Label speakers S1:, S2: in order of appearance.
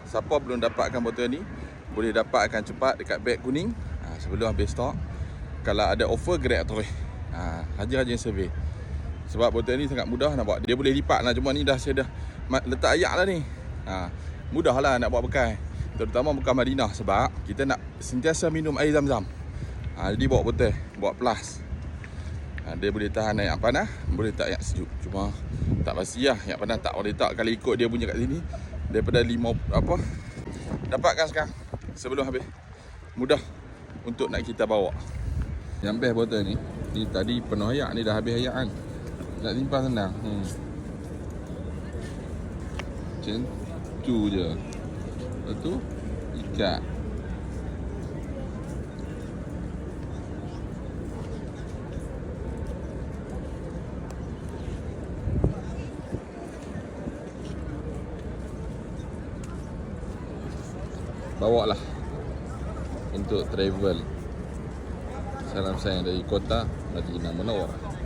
S1: Siapa belum dapatkan botol ni, boleh dapatkan cepat dekat beg kuning sebelum habis stok. Kalau ada offer, grab terus. Rajin-rajin survey. Sebab botol ni sangat mudah nak buat. Dia boleh lipat lah. Cuma ni saya dah letak ayak lah ni. Mudah lah nak buat bekas. Terutama bekas Madinah. Sebab kita nak sentiasa minum air zam-zam. Jadi bawa botol, bawa plus. Dia boleh tahan air panas, boleh tak air sejuk. Cuma tak pasti lah. Yang panas tak boleh tak. Kalau ikut dia punya kat sini, daripada 5 dapatkan sekarang sebelum habis. Mudah untuk nak kita bawa. Yang best botol ni tadi penuh ayak, ni dah habis ayak kan. Nak simpan senang. Macam tu je. Lepas tu ikat. Bawa lah untuk travel. Salam sayang dari kota Madinah Munawwarah.